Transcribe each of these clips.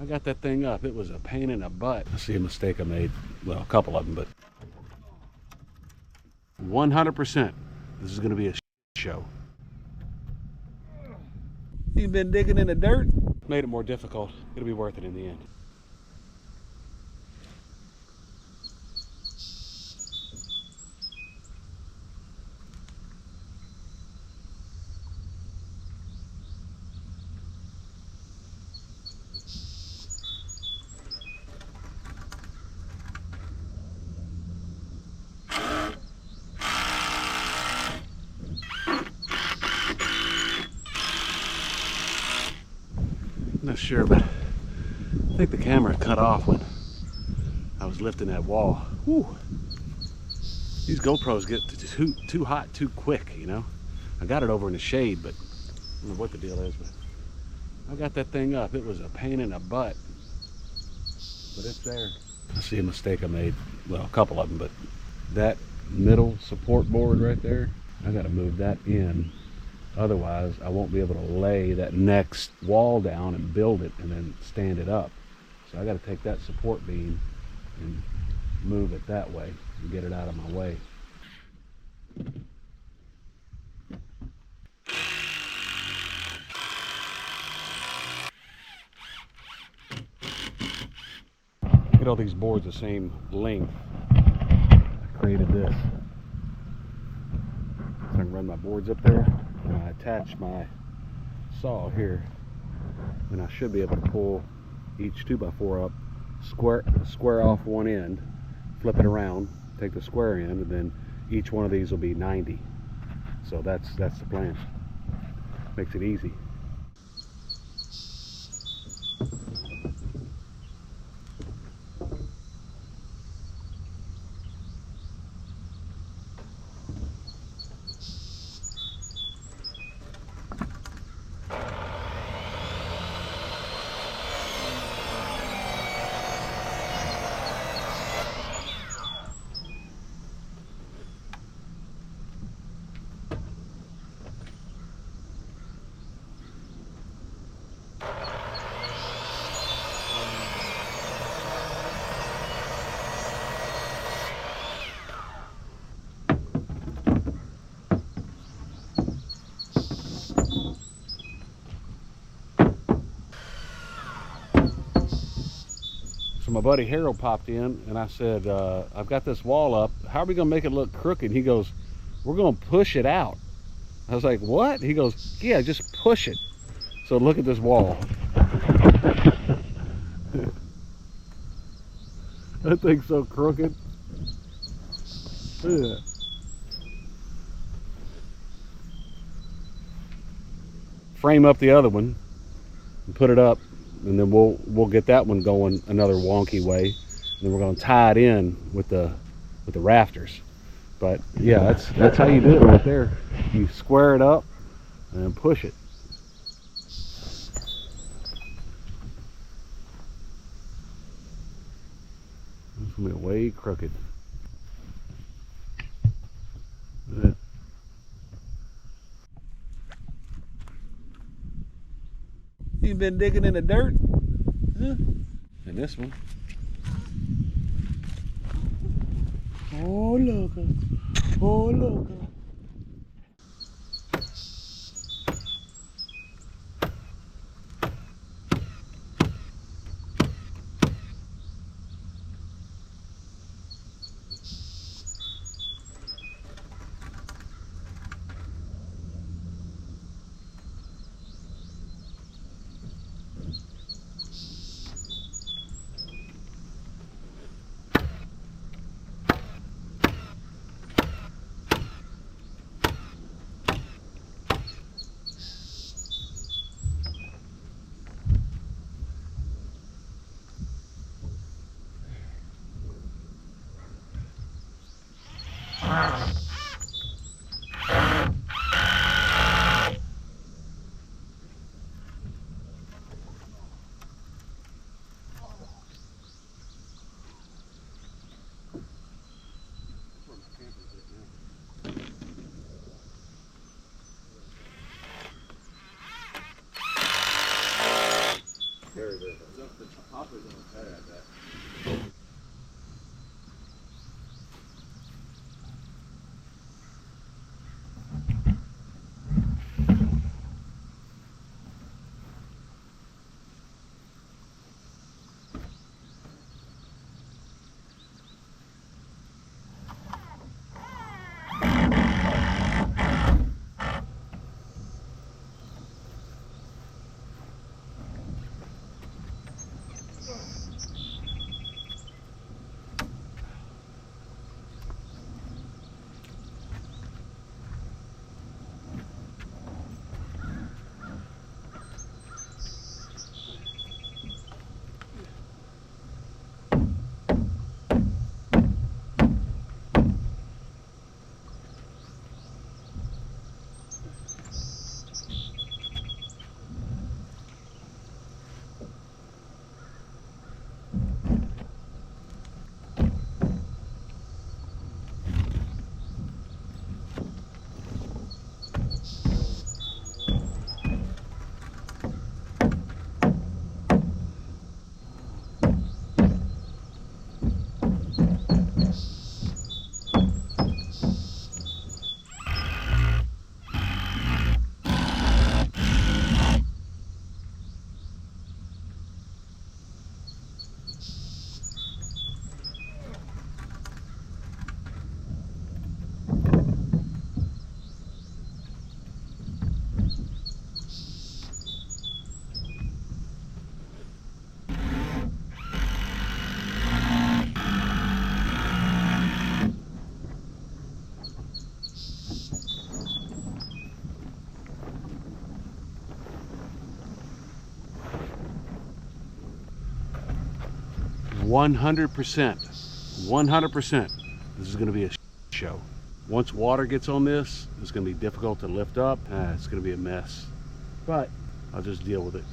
I got that thing up. It was a pain in the butt. I see a mistake I made. Well, a couple of them, but 100%. This is going to be a show. You've been digging in the dirt? Made it more difficult. It'll be worth it in the end. I'm not sure, but I think the camera cut off when I was lifting that wall. Whew. These GoPros get too hot too quick, you know. I got it over in the shade, but I don't know what the deal is, but I got that thing up. It was a pain in the butt, but it's there. I see a mistake I made. Well, a couple of them, but that middle support board right there, I got to move that in. Otherwise, I won't be able to lay that next wall down and build it and then stand it up. So I got to take that support beam and move it that way and get it out of my way. Get all these boards the same length. I created this. So I can run my boards up there. And I attach my saw here, and I should be able to pull each 2x4 up, square off one end, flip it around, take the square end, and then each one of these will be 90. So that's the plan. Makes it easy. So my buddy Harold popped in, and I said, I've got this wall up. How are we going to make it look crooked? He goes, we're going to push it out. I was like, what? He goes, yeah, just push it. So look at this wall. That thing's so crooked. Look at that. Frame up the other one and put it up, and then we'll get that one going another wonky way. And then we're going to tie it in with the rafters. But yeah, that's how you do it right there. You square it up and then push it. It's going to be way crooked. Look at that. You've been digging in the dirt? Huh? And this one. Oh, look. Oh, look. Hopper's almost better at that. $100%. This is going to be a show. Once water gets on this, it's going to be difficult to lift up. It's going to be a mess, but I'll just deal with it.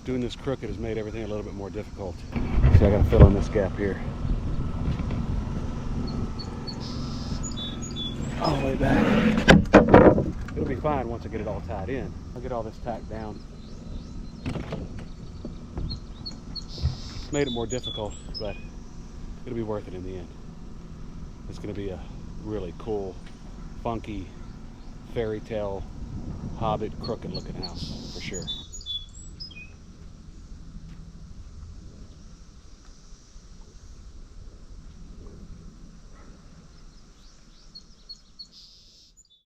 Doing this crooked has made everything a little bit more difficult. See, I gotta fill in this gap here. All the way back. It'll be fine once I get it all tied in. I'll get all this tacked down. It's made it more difficult, but it'll be worth it in the end. It's gonna be a really cool, funky, fairy tale, hobbit, crooked looking house for sure.